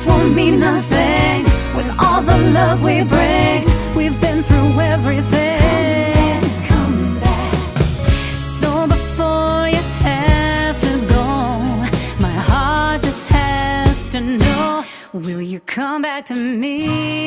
won't mean nothing with all the love we bring. We've been through everything. Come back. So before you have to go, my heart just has to know, will you come back to me?